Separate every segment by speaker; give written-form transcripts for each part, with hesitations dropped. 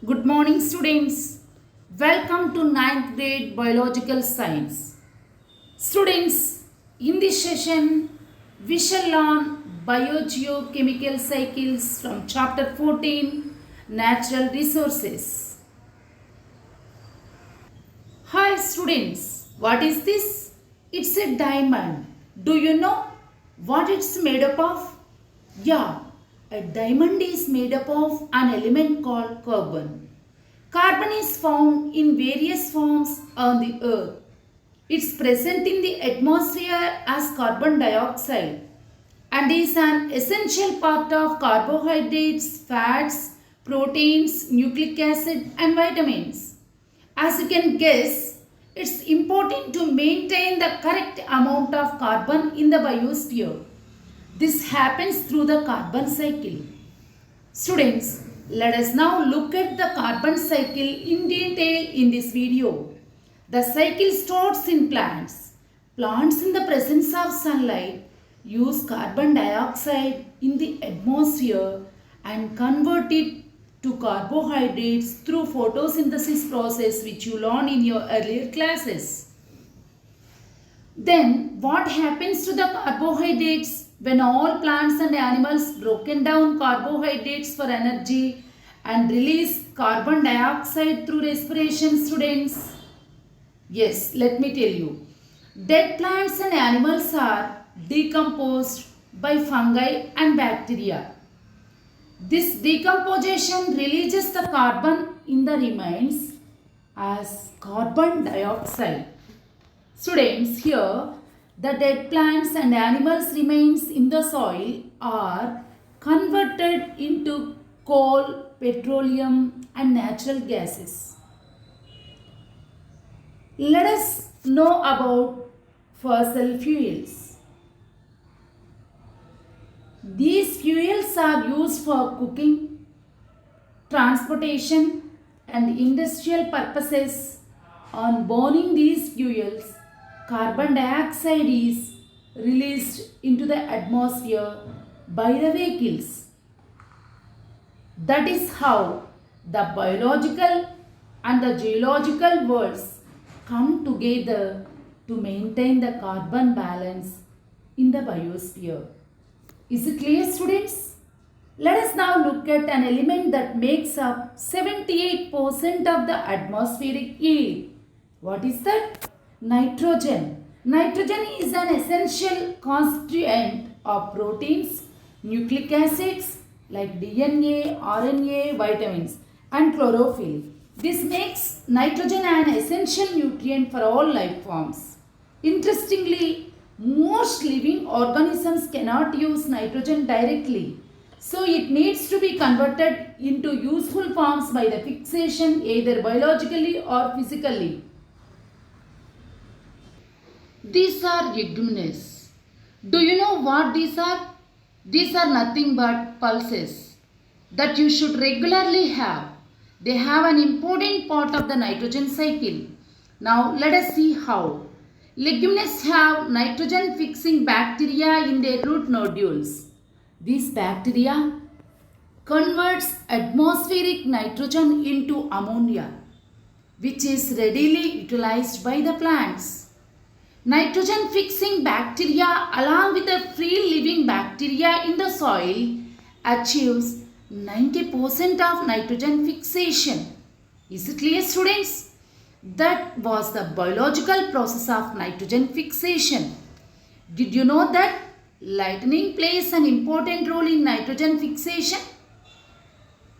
Speaker 1: Good morning, students. Welcome to ninth grade Biological Science. Students, in this session, we shall learn biogeochemical cycles from chapter 14, Natural Resources. Hi, students. What is this? It's a diamond. Do you know what it's made up of? Yeah, a diamond is made up of an element called carbon. Carbon is found in various forms on the earth. It's present in the atmosphere as carbon dioxide and is an essential part of carbohydrates, fats, proteins, nucleic acid and vitamins. As you can guess, it's important to maintain the correct amount of carbon in the biosphere. This happens through the carbon cycle. Students, let us now look at the carbon cycle in detail in this video. The cycle starts in plants. Plants in the presence of sunlight use carbon dioxide in the atmosphere and convert it to carbohydrates through photosynthesis process which you learned in your earlier classes. Then what happens to the carbohydrates when all plants and animals broken down carbohydrates for energy and release carbon dioxide through respiration, students? Yes, let me tell you. Dead plants and animals are decomposed by fungi and bacteria. This decomposition releases the carbon in the remains as carbon dioxide. Students, here the dead plants and animals remains in the soil are converted into coal, petroleum and natural gases. Let us know about fossil fuels. These fuels are used for cooking, transportation and industrial purposes. On burning these fuels, carbon dioxide is released into the atmosphere by the vehicles. That is how the biological and the geological worlds come together to maintain the carbon balance in the biosphere. Is it clear, students? Let us now look at an element that makes up 78% of the atmospheric air. What is that? Nitrogen. Nitrogen is an essential constituent of proteins, nucleic acids like DNA, RNA, vitamins and chlorophyll. This makes nitrogen an essential nutrient for all life forms. Interestingly, most living organisms cannot use nitrogen directly. So it needs to be converted into useful forms by the fixation either biologically or physically. These are leguminous. Do you know what these are? These are nothing but pulses that you should regularly have. They have an important part of the nitrogen cycle. Now let us see how. Leguminous have nitrogen fixing bacteria in their root nodules. These bacteria converts atmospheric nitrogen into ammonia, which is readily utilized by the plants. Nitrogen fixing bacteria along with the free living bacteria in the soil achieves 90% of nitrogen fixation. Is it clear, students? That was the biological process of nitrogen fixation. Did you know that lightning plays an important role in nitrogen fixation?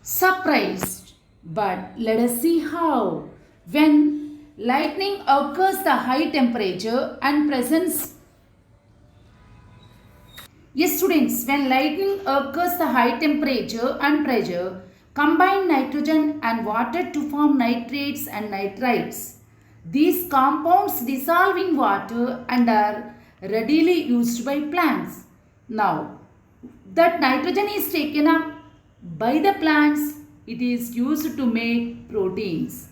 Speaker 1: Surprised, but let us see how. When lightning occurs the high temperature and presence. Yes, students, when lightning occurs the high temperature and pressure, combine nitrogen and water to form nitrates and nitrites. These compounds dissolve in water and are readily used by plants. Now, that nitrogen is taken up by the plants, it is used to make proteins.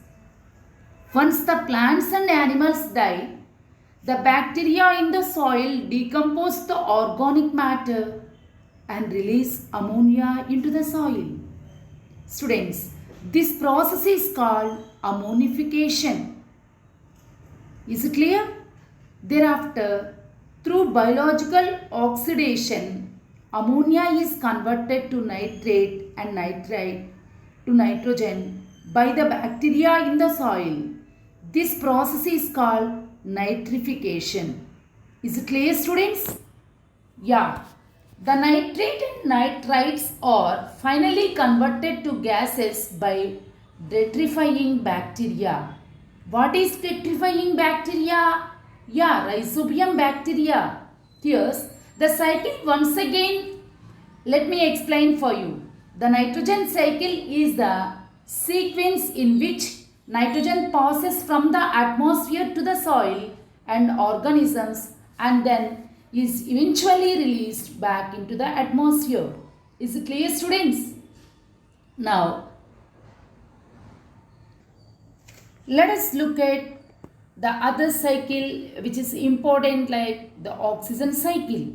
Speaker 1: Once the plants and animals die, the bacteria in the soil decompose the organic matter and release ammonia into the soil. Students, This process is called ammonification. Is it clear? Thereafter, through biological oxidation, ammonia is converted to nitrate and nitrite to nitrogen by the bacteria in the soil. This process is called nitrification. Is it clear, students? Yeah. The nitrate and nitrites are finally converted to gases by detrifying bacteria. What is detrifying bacteria? Yeah, Rhizobium bacteria. Here's the cycle once again. Let me explain for you. The nitrogen cycle is the sequence in which nitrogen passes from the atmosphere to the soil and organisms and then is eventually released back into the atmosphere. Is it clear, students? Now, let us look at the other cycle which is important, like the oxygen cycle.